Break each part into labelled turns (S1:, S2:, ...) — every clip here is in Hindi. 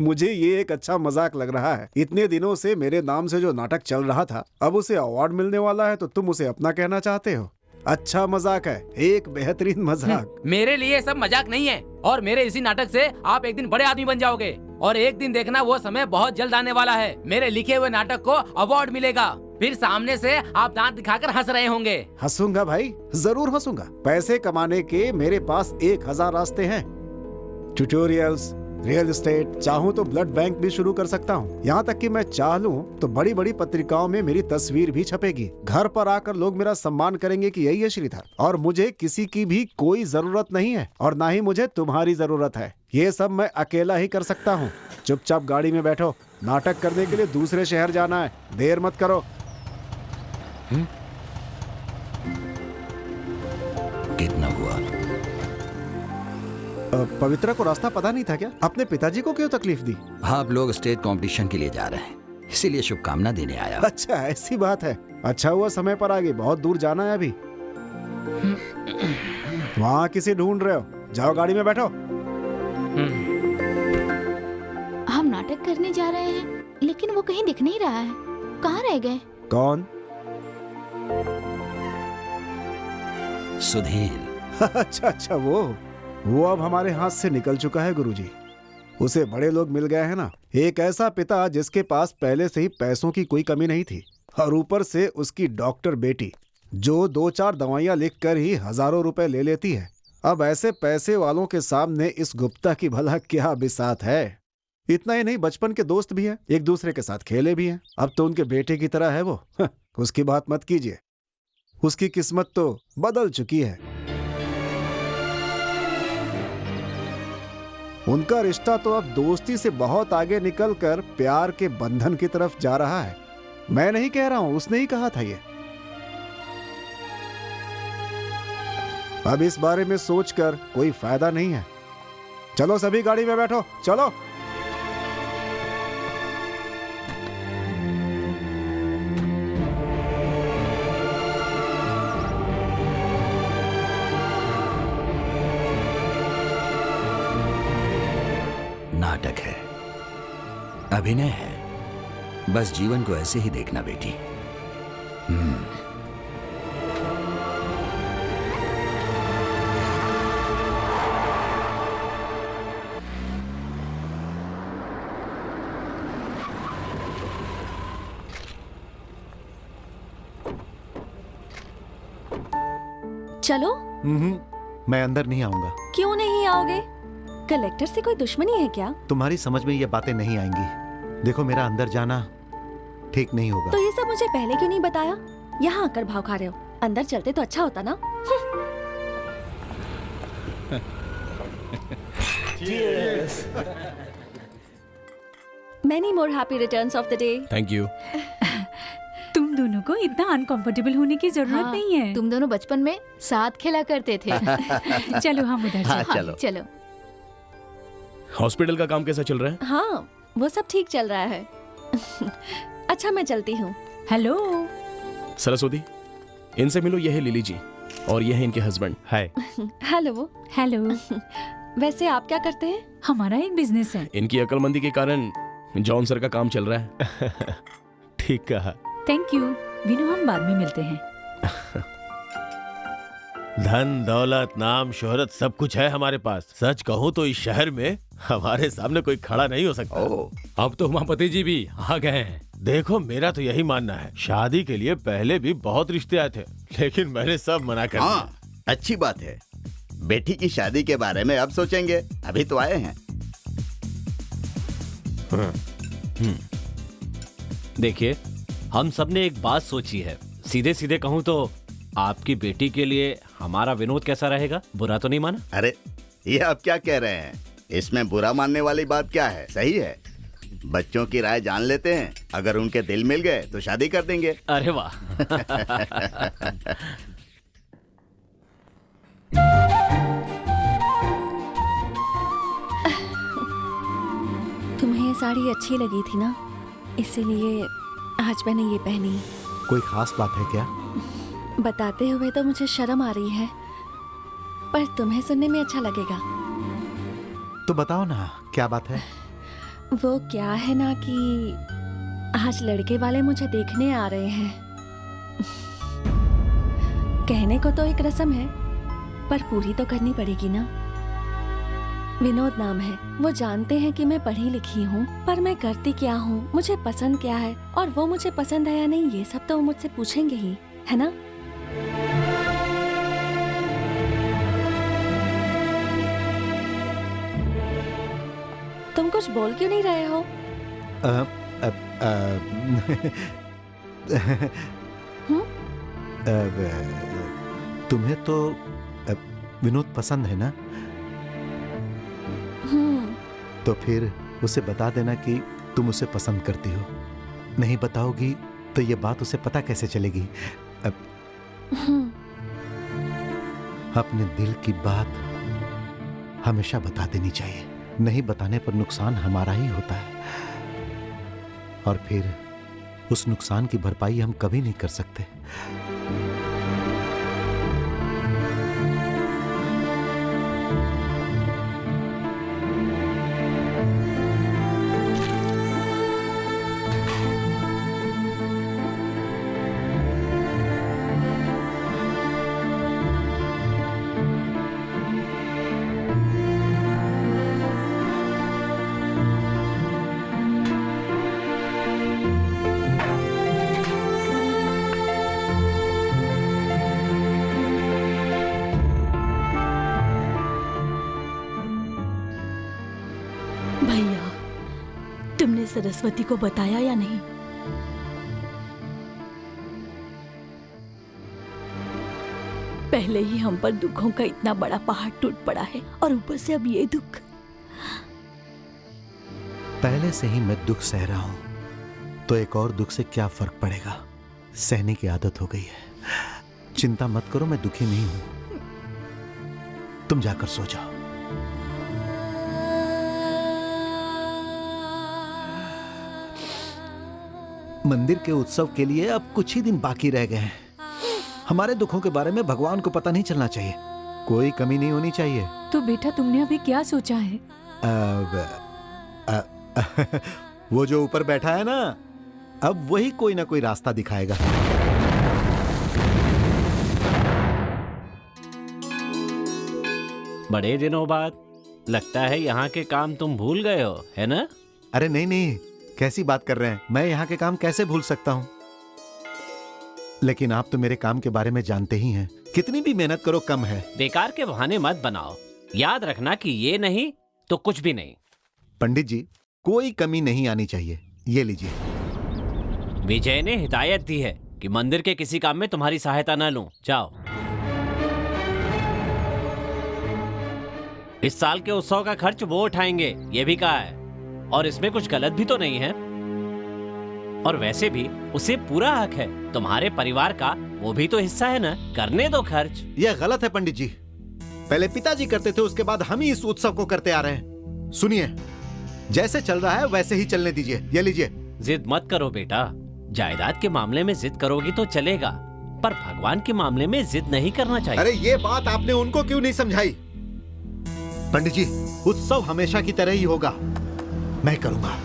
S1: मुझे ये एक अच्छा मजाक लग रहा है। इतने दिनों से मेरे नाम से जो नाटक चल रहा था, अब उसे अवार्ड मिलने वाला है तो तुम उसे अपना कहना चाहते हो। अच्छा मजाक है, एक बेहतरीन मजाक।
S2: मेरे लिए सब मजाक नहीं है, और मेरे इसी नाटक से आप एक दिन बड़े आदमी बन जाओगे, और एक दिन देखना वो समय बहुत जल्द आने वाला है। मेरे लिखे हुए नाटक को अवार्ड मिलेगा, फिर सामने से आप दांत दिखाकर हंस रहे होंगे।
S1: हंसूंगा भाई, जरूर हंसूंगा। पैसे कमाने के मेरे पास 1000 रास्ते हैं। ट्यूटोरियल्स, रियल एस्टेट, चाहूँ तो ब्लड बैंक भी शुरू कर सकता हूँ। यहाँ तक कि मैं चाह लूँ तो बड़ी बड़ी पत्रिकाओं में मेरी तस्वीर भी छपेगी। घर पर आकर लोग मेरा सम्मान करेंगे कि यही है श्रीधर, और मुझे किसी की भी कोई जरूरत नहीं है, और ना ही मुझे तुम्हारी जरूरत है। ये सब मैं अकेला ही कर सकता हूँ। चुपचाप गाड़ी में बैठो, नाटक करने के लिए दूसरे शहर जाना है, देर मत करो।
S3: कितना हुआ?
S1: पवित्रा को रास्ता पता नहीं था क्या? अपने पिताजी को क्यों तकलीफ दी?
S3: आप लोग स्टेट कंपटीशन के लिए जा रहे हैं, इसीलिए शुभकामना देने आया।
S1: अच्छा, ऐसी बात है। अच्छा हुआ समय पर आ गई, बहुत दूर जाना है अभी। वहाँ किसी ढूंढ रहे हो? जाओ गाड़ी में बैठो।
S4: हम नाटक करने जा रहे हैं, लेकिन वो कहीं दिख नहीं रहा है। कहाँ रह गए?
S1: कौन?
S3: सुधीर।
S1: अच्छा, वो अब हमारे हाथ से निकल चुका है गुरुजी। उसे बड़े लोग मिल गए हैं ना। एक ऐसा पिता जिसके पास पहले से ही पैसों की कोई कमी नहीं थी, और ऊपर से उसकी डॉक्टर बेटी जो 2-4 दवाइयां लिखकर ही हजारों रुपए ले लेती है। अब ऐसे पैसे वालों के सामने इस गुप्ता की भला क्या बिसात है। इतना ही नहीं, बचपन के दोस्त भी हैं, एक दूसरे के साथ खेले भी हैं। अब तो उनके बेटे की तरह है वो। उसकी बात मत कीजिए, उसकी किस्मत तो बदल चुकी है। उनका रिश्ता तो अब दोस्ती से बहुत आगे निकलकर प्यार के बंधन की तरफ जा रहा है। मैं नहीं कह रहा हूं, उसने ही कहा था ये। अब इस बारे में सोचकर कोई फायदा नहीं है। चलो सभी गाड़ी में बैठो, चलो।
S3: नाटक है, अभिनय है, बस जीवन को ऐसे ही देखना बेटी।
S5: चलो।
S6: मैं अंदर नहीं आऊंगा।
S5: क्यों नहीं आओगे? कलेक्टर से कोई दुश्मनी है क्या?
S6: तुम्हारी समझ में ये बातें नहीं आएंगी। देखो, मेरा अंदर जाना ठीक नहीं होगा।
S5: तो ये सब मुझे पहले क्यों नहीं बताया? यहाँ आकर भाव खा रहे हो। अंदर चलते तो अच्छा होता ना। Many more happy returns of the day.
S7: Thank you.
S8: तुम दोनों को इतना अनकंफर्टेबल होने की जरूरत
S4: हाँ,
S8: नहीं है।
S4: तुम दोनों बचपन में साथ खेला करते थे।
S8: चलो हम उधर
S6: हाँ,
S8: चलो।
S4: चलो।
S7: हॉस्पिटल का काम कैसा चल रहा है?
S5: हाँ, वो सब ठीक चल रहा है। अच्छा, मैं चलती हूँ।
S8: हेलो।
S7: सरस्वती, इनसे मिलो, यह है लिली जी और यह है इनके हस्बैंड।
S6: हाय।
S5: हेलो।
S8: हेलो।
S5: वैसे आप क्या करते हैं?
S8: हमारा एक बिजनेस है।
S7: इनकी अक्लमंदी के कारण जॉन सर का काम चल रहा है।
S6: ठीक कहा।
S8: थैंक यू विनू, हम बाद में मिलते हैं।
S9: धन दौलत नाम शोहरत सब कुछ है हमारे पास। सच कहूँ तो इस शहर में हमारे सामने कोई खड़ा नहीं हो सकता।
S2: अब तो उमापति जी भी आ गए हैं।
S9: देखो, मेरा तो यही मानना है, शादी के लिए पहले भी बहुत रिश्ते आए थे, लेकिन मैंने सब मना कर दिया।
S10: हाँ, अच्छी बात है। बेटी की शादी के बारे में अब सोचेंगे, अभी तो आए हैं।
S11: देखिए, हम सब ने एक बात सोची है। सीधे सीधे कहूँ तो आपकी बेटी के लिए हमारा विनोद कैसा रहेगा? बुरा तो नहीं माना?
S10: अरे, ये आप क्या कह रहे हैं? इसमें बुरा मानने वाली बात क्या है? सही है। बच्चों की राय जान लेते हैं, अगर उनके दिल मिल गए तो शादी कर देंगे।
S11: अरे वाह।
S5: तुम्हें ये साड़ी अच्छी लगी थी ना, इसीलिए आज मैंने ये पहनी।
S6: कोई खास बात है क्या?
S5: बताते हुए तो मुझे शर्म आ रही है, पर तुम्हें सुनने में अच्छा लगेगा।
S6: तो बताओ ना, क्या बात है?
S5: वो क्या है ना कि आज लड़के वाले मुझे देखने आ रहे हैं। कहने को तो एक रस्म है, पर पूरी तो करनी पड़ेगी ना। विनोद नाम है, वो जानते हैं कि मैं पढ़ी लिखी हूँ, पर मैं करती क्या हूँ, मुझे पसंद क्या है और वो मुझे पसंद है या नहीं, ये सब तो वो मुझसे पूछेंगे ही, है ना? तुम कुछ बोल क्यों नहीं रहे हो?
S6: तुम्हें तो विनोद पसंद है ना? तो फिर उसे बता देना कि तुम उसे पसंद करती हो। नहीं बताओगी तो ये बात उसे पता कैसे चलेगी? अपने दिल की बात हमेशा बता देनी चाहिए। नहीं बताने पर नुकसान हमारा ही होता है, और फिर उस नुकसान की भरपाई हम कभी नहीं कर सकते।
S12: भैया, तुमने सरस्वती को बताया या नहीं? पहले ही हम पर दुखों का इतना बड़ा पहाड़ टूट पड़ा है और ऊपर से अब ये दुख।
S6: पहले से ही मैं दुख सह रहा हूं, तो एक और दुख से क्या फर्क पड़ेगा? सहने की आदत हो गई है। चिंता मत करो, मैं दुखी नहीं हूं। तुम जाकर सो जाओ। मंदिर के उत्सव के लिए अब कुछ ही दिन बाकी रह गए हैं। हमारे दुखों के बारे में भगवान को पता नहीं चलना चाहिए, कोई कमी नहीं होनी चाहिए।
S8: तो बेटा तुमने अभी क्या सोचा है?
S6: वो जो ऊपर बैठा है ना, अब वही कोई ना कोई रास्ता दिखाएगा।
S11: बड़े दिनों बाद लगता है यहाँ के काम तुम भूल गए हो, है ना?
S6: अरे नहीं नहीं, कैसी बात कर रहे हैं? मैं यहाँ के काम कैसे भूल सकता हूँ? लेकिन आप तो मेरे काम के बारे में जानते ही हैं, कितनी भी मेहनत करो कम है।
S11: बेकार के बहाने मत बनाओ, याद रखना कि ये नहीं तो कुछ भी नहीं।
S6: पंडित जी, कोई कमी नहीं आनी चाहिए। ये लीजिए।
S11: विजय ने हिदायत दी है कि मंदिर के किसी काम में तुम्हारी सहायता न लूं। जाओ। इस साल के उत्सव का खर्च वो उठाएंगे, ये भी कहा है, और इसमें कुछ गलत भी तो नहीं है। और वैसे भी उसे पूरा हक है, तुम्हारे परिवार का वो भी तो हिस्सा है ना, करने दो खर्च।
S6: यह गलत है पंडित जी। पहले पिताजी करते थे, उसके बाद हम ही इस उत्सव को करते आ रहे हैं। सुनिए, जैसे चल रहा है वैसे ही चलने दीजिए। ये लीजिए।
S11: जिद मत करो बेटा, जायदाद के मामले में जिद करोगी तो चलेगा, पर भगवान के मामले में जिद नहीं करना चाहिए।
S6: अरे ये बात आपने उनको क्यों नहीं समझाई? पंडित जी, उत्सव हमेशा की तरह ही होगा, मैं करूंगा।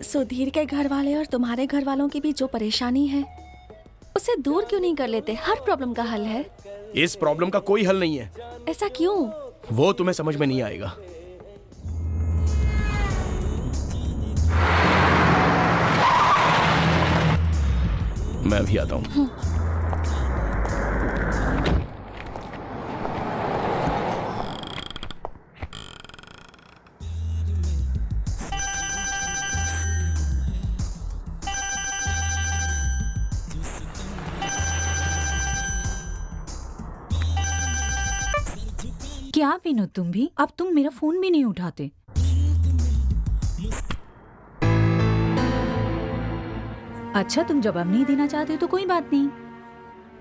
S5: सुधीर के घर वाले और तुम्हारे घर वालों की भी जो परेशानी है, उसे दूर क्यों नहीं कर लेते? हर प्रॉब्लम का हल है।
S7: इस प्रॉब्लम का कोई हल नहीं है।
S5: ऐसा क्यों?
S7: वो तुम्हें समझ में नहीं आएगा। मैं अभी आता हूं।
S8: क्या विनोद, तुम भी? अब तुम मेरा फोन भी नहीं उठाते। अच्छा, तुम जवाब नहीं देना चाहते हो तो कोई बात नहीं।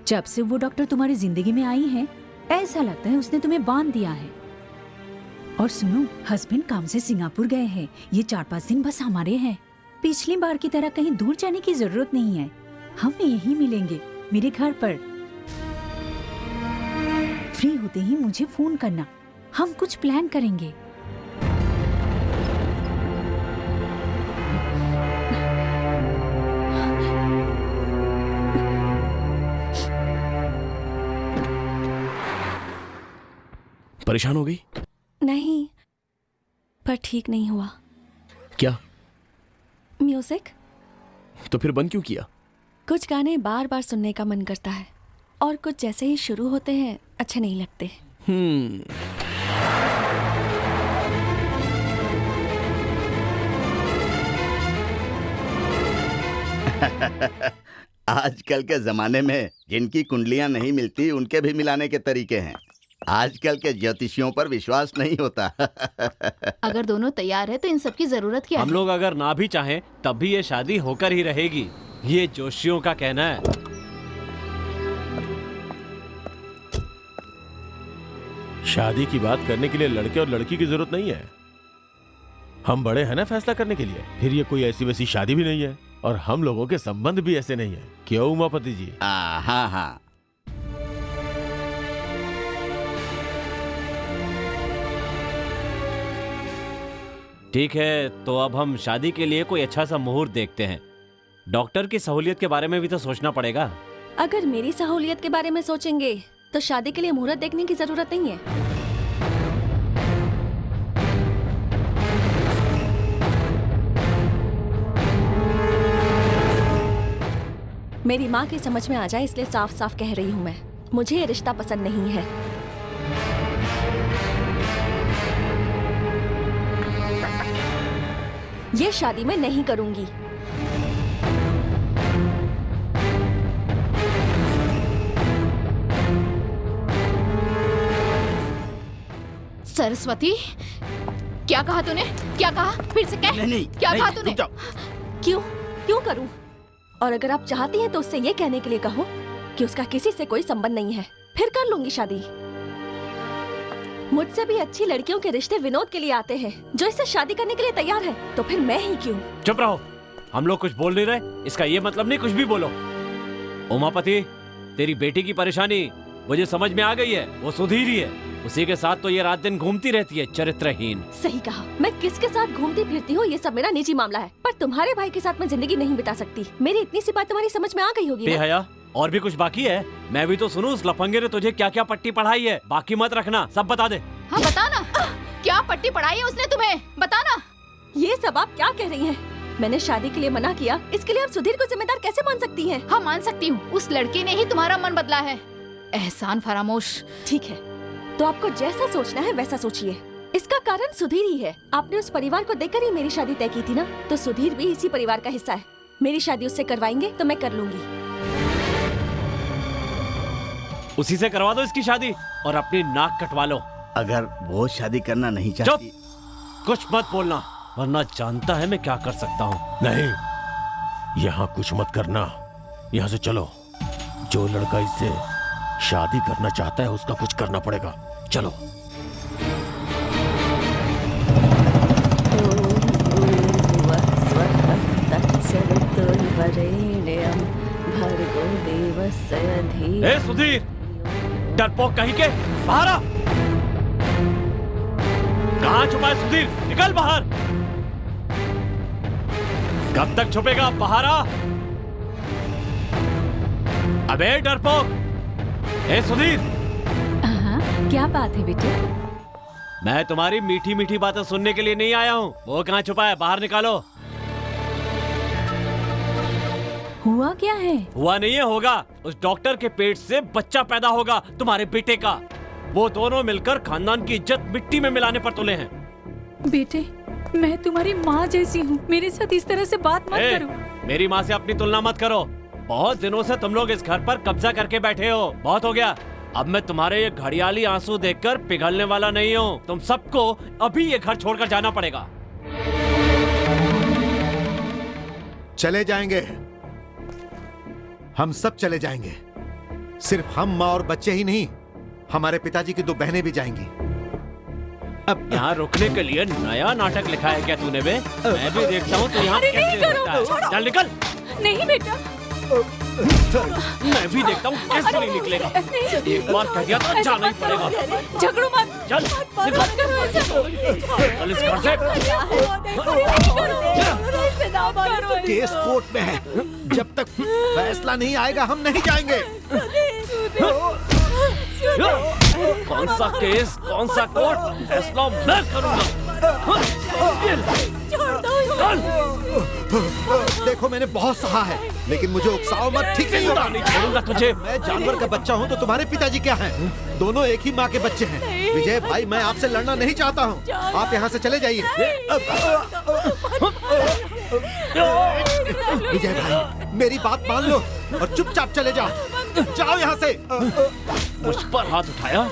S8: जब से वो डॉक्टर तुम्हारी जिंदगी में आई है, ऐसा लगता है उसने तुम्हें बांध दिया है। और सुनो, हस्बैंड काम से सिंगापुर गए हैं, ये 4-5 दिन बस हमारे हैं। पिछली बार की तरह कहीं दूर जाने की जरूरत नहीं है। हम यहीं मिलेंगे, मेरे घर पर। फ्री होते ही मुझे फोन करना, हम कुछ प्लान करेंगे।
S7: परेशान हो गई?
S5: नहीं, पर ठीक नहीं हुआ।
S7: क्या?
S5: म्यूजिक।
S7: तो फिर बंद क्यों किया?
S5: कुछ गाने बार बार सुनने का मन करता है और कुछ जैसे ही शुरू होते हैं अच्छे नहीं लगते।
S10: आजकल के जमाने में जिनकी कुंडलियां नहीं मिलती उनके भी मिलाने के तरीके हैं। आजकल के ज्योतिषियों पर विश्वास नहीं होता।
S4: अगर दोनों तैयार है तो इन सब की जरूरत क्या
S11: हम
S4: है?
S11: लोग अगर ना भी चाहें तब भी ये शादी होकर ही रहेगी, ये जोशियों का कहना है।
S9: शादी की बात करने के लिए लड़के और लड़की की जरूरत नहीं है। हम बड़े हैं ना फैसला करने के लिए। फिर ये कोई ऐसी वैसी शादी भी नहीं है और हम लोगों के संबंध भी ऐसे नहीं है। क्यों उमापति जी?
S10: हाँ हाँ,
S11: ठीक है, तो अब हम शादी के लिए कोई अच्छा सा मुहूर्त देखते हैं। डॉक्टर की सहूलियत के बारे में भी तो सोचना पड़ेगा।
S5: अगर मेरी सहूलियत के बारे में सोचेंगे तो शादी के लिए मुहूर्त देखने की जरूरत नहीं है। मेरी माँ की समझ में आ जाए इसलिए साफ साफ कह रही हूँ मैं, मुझे ये रिश्ता पसंद नहीं है। ये शादी मैं नहीं करूंगी।
S4: सरस्वती, क्या कहा तूने? क्या कहा? फिर से कह।
S10: नहीं,
S4: क्या
S10: नहीं,
S4: कहा तूने?
S10: रुक जाओ।
S5: क्यों क्यों करूं? और अगर आप चाहती हैं तो उससे ये कहने के लिए कहो कि उसका किसी से कोई संबंध नहीं है, फिर कर लूंगी शादी। मुझसे भी अच्छी लड़कियों के रिश्ते विनोद के लिए आते हैं, जो इससे शादी करने के लिए तैयार है, तो फिर मैं ही क्यों?
S11: चुप रहो, हम लोग कुछ बोल नहीं रहे, इसका ये मतलब नहीं कुछ भी बोलो। उमापति, तेरी बेटी की परेशानी मुझे समझ में आ गई है, वो सुधीर ही है। उसी के साथ तो ये रात दिन घूमती रहती है, चरित्रहीन।
S5: सही कहा, मैं किसके साथ घूमती फिरती हूँ ये सब मेरा निजी मामला है, पर तुम्हारे भाई के साथ मैं जिंदगी नहीं बिता सकती। मेरी इतनी सी बात तुम्हारी समझ में आ गई होगी ना?
S11: बेहया, और भी कुछ बाकी है? मैं भी तो सुनूं, उस लफंगे ने तुझे क्या क्या पट्टी पढ़ाई है। बाकी मत रखना, सब बता दे।
S4: हाँ बता ना, क्या पट्टी पढ़ाई है उसने तुम्हें? बता ना।
S5: ये सब आप क्या कह रही हैं? मैंने शादी के लिए मना किया, इसके लिए आप सुधीर को जिम्मेदार कैसे मान सकती हैं?
S4: हाँ मान सकती हूँ, उस लड़के ने ही तुम्हारा मन बदला है। एहसान फरामोश।
S5: ठीक है, तो आपको जैसा सोचना है वैसा सोचिए। इसका कारण सुधीर ही है। आपने उस परिवार को देखकर ही मेरी शादी तय की थी ना, तो सुधीर भी इसी परिवार का हिस्सा है। मेरी शादी उससे करवाएंगे तो मैं कर लूंगी।
S11: उसी से करवा दो इसकी शादी और अपनी नाक कटवा लो।
S10: अगर वो शादी करना नहीं चाहती।
S11: कुछ मत बोलना, वरना जानता है मैं क्या कर सकता हूँ।
S9: नहीं, यहाँ कुछ मत करना, यहाँ से चलो। जो लड़का इससे शादी करना चाहता है उसका कुछ करना पड़ेगा। चलो।
S11: ए सुधीर, डरपोक कहीं के, बाहर आ। कहाँ छुपा है सुधीर? निकल बाहर। कब तक छुपेगा? बाहर आ। अबे डरपोक। ए सुधीर।
S8: हाँ, क्या बात है बेटे?
S11: मैं तुम्हारी मीठी मीठी बातें सुनने के लिए नहीं आया हूँ। वो कहाँ छुपा है? बाहर निकालो।
S8: हुआ क्या है?
S11: हुआ नहीं है, होगा। उस डॉक्टर के पेट से बच्चा पैदा होगा, तुम्हारे बेटे का। वो दोनों मिलकर खानदान की इज्जत मिट्टी में मिलाने पर तुले हैं।
S8: बेटे, मैं तुम्हारी माँ जैसी हूँ, मेरे साथ इस तरह से बात मत करो।
S11: मेरी माँ से अपनी तुलना मत करो। बहुत दिनों से तुम लोग इस घर पर कब्जा करके बैठे हो, बहुत हो गया। अब मैं तुम्हारे ये घड़ियाली आंसू देखकर पिघलने वाला नहीं हूँ। तुम सबको अभी ये घर छोड़कर जाना पड़ेगा।
S6: चले जाएंगे, हम सब चले जाएंगे। सिर्फ हम, माँ और बच्चे ही नहीं, हमारे पिताजी की 2 बहनें भी जाएंगी।
S11: अब यहाँ रुकने के लिए नया नाटक लिखा है क्या तूने बे? मैं भी देखता हूँ तो यहाँ
S8: अरे नहीं
S11: कैसे
S8: करो,
S11: होता है। चल निकल।
S8: नहीं बेटा।
S11: मैं भी देखता हूँ कैसे नहीं निकलेगा। एक बार कह दिया तो जाना ही पड़ेगा।
S12: झगड़ो मत।
S11: चल निकल इस घर से।
S6: केस कोर्ट में है, जब तक फैसला नहीं आएगा हम नहीं जाएंगे।
S11: कौन सा केस, कौन सा कोर्ट, फैसला मैं करूंगा।
S6: देखो मैंने बहुत सहा है, लेकिन मुझे उकसाओ मत, ठीक नहीं होगा।
S11: नहीं छोड़ूंगा तुझे।
S6: मैं जानवर का बच्चा हूँ तो तुम्हारे पिताजी क्या हैं? दोनों एक ही माँ के बच्चे हैं। विजय भाई, मैं आपसे लड़ना नहीं चाहता हूँ, आप यहाँ से चले जाइए। विजय भाई, मेरी बात मान लो और चुपचाप चले जाओ। जाओ यहाँ से।
S11: मुझ पर हाथ उठाया?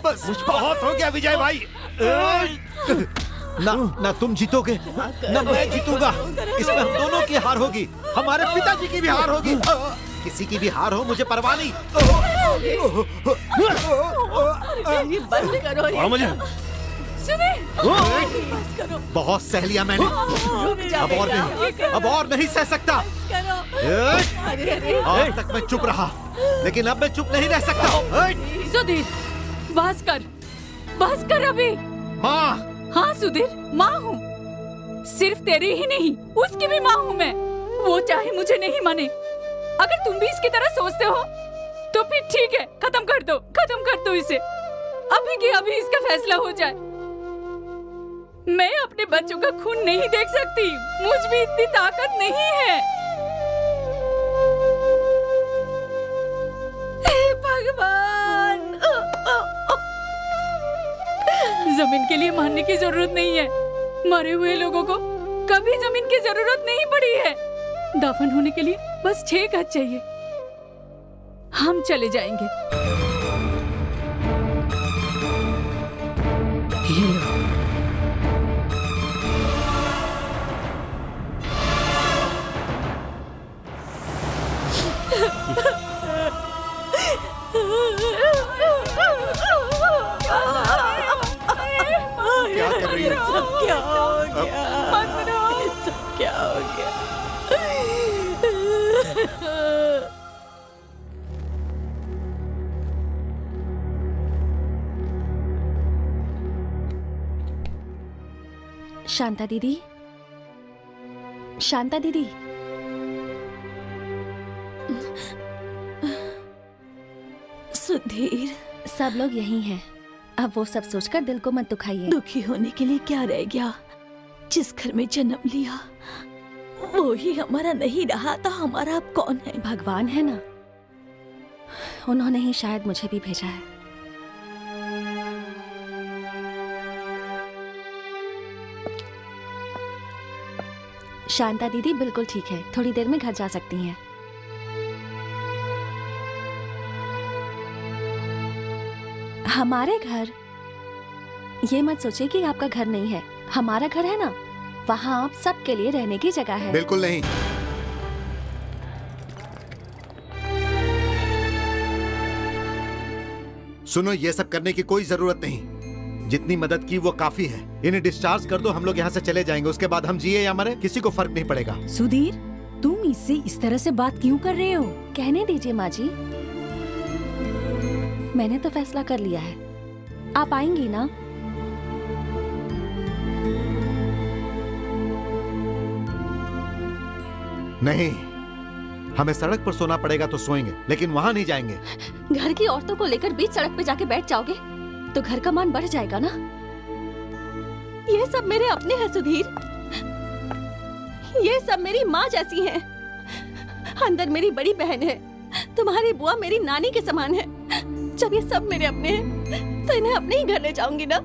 S6: बस मुझ पर हाथ हो गया विजय भाई। ना तुम जीतोगे ना मैं जीतूंगा, इसमें हम दोनों की हार होगी, हमारे पिताजी की भी हार होगी। किसी की भी हार हो मुझे परवाह नहीं।
S12: बंद करो
S11: मुझे
S6: बहुत सह लिया मैंने, अब और नहीं सह सकता। आज तक मैं चुप रहा, लेकिन अब मैं चुप नहीं रह सकता।
S12: सुधीर, बस कर अभी।
S6: माँ।
S12: हाँ सुधीर, माँ हूँ, सिर्फ तेरी ही नहीं उसकी भी माँ हूँ मैं। वो चाहे मुझे नहीं माने, अगर तुम भी इसकी तरह सोचते हो तो फिर ठीक है, खत्म कर दो इसे। अभी की अभी इसका फैसला हो जाए। मैं अपने बच्चों का खून नहीं देख सकती, मुझ में इतनी ताकत नहीं है। हे भगवान, जमीन के लिए मारने की जरूरत नहीं है। मरे हुए लोगों को कभी जमीन की जरूरत नहीं पड़ी है। दफन होने के लिए बस 6 गज चाहिए। हम चले जाएंगे। ये लो।
S6: क्या कर रही है?
S12: क्या हो गया? क्या हो गया?
S5: शांता दीदी, शांता दीदी।
S12: सुधीर,
S5: सब लोग यही हैं। अब वो सब सोचकर दिल को मत दुखाइए।
S12: दुखी होने के लिए क्या रह गया? जिस घर में जन्म लिया वो ही हमारा नहीं रहा तो हमारा अब कौन है?
S5: भगवान है ना, उन्होंने ही शायद मुझे भी भेजा है। शांता दीदी बिल्कुल ठीक है, थोड़ी देर में घर जा सकती हैं। हमारे घर? ये मत सोचिए कि आपका घर नहीं है, हमारा घर है ना, वहाँ आप सबके लिए रहने की जगह है।
S6: बिल्कुल नहीं। सुनो, ये सब करने की कोई जरूरत नहीं, जितनी मदद की वो काफी है। इन्हें डिस्चार्ज कर दो, हम लोग यहाँ से चले जाएंगे। उसके बाद हम जिए या मरे किसी को फर्क नहीं पड़ेगा।
S8: सुधीर, तुम इससे इस तरह से बात क्यों कर रहे हो?
S5: कहने दीजिए माँ जी, मैंने तो फैसला कर लिया है। आप आएंगी ना?
S6: नहीं, हमें सड़क पर सोना पड़ेगा तो सोएंगे, लेकिन वहाँ नहीं जाएंगे।
S5: घर की औरतों को लेकर बीच सड़क पे जाके बैठ जाओगे तो घर का मान बढ़ जाएगा ना। ये सब मेरे अपने हैं सुधीर, ये सब मेरी माँ जैसी हैं। अंदर मेरी बड़ी बहन है, तुम्हारी बुआ मेरी नानी के समान है। जब ये सब मेरे अपने हैं तो इन्हें अपने ही घर ले जाऊंगी ना।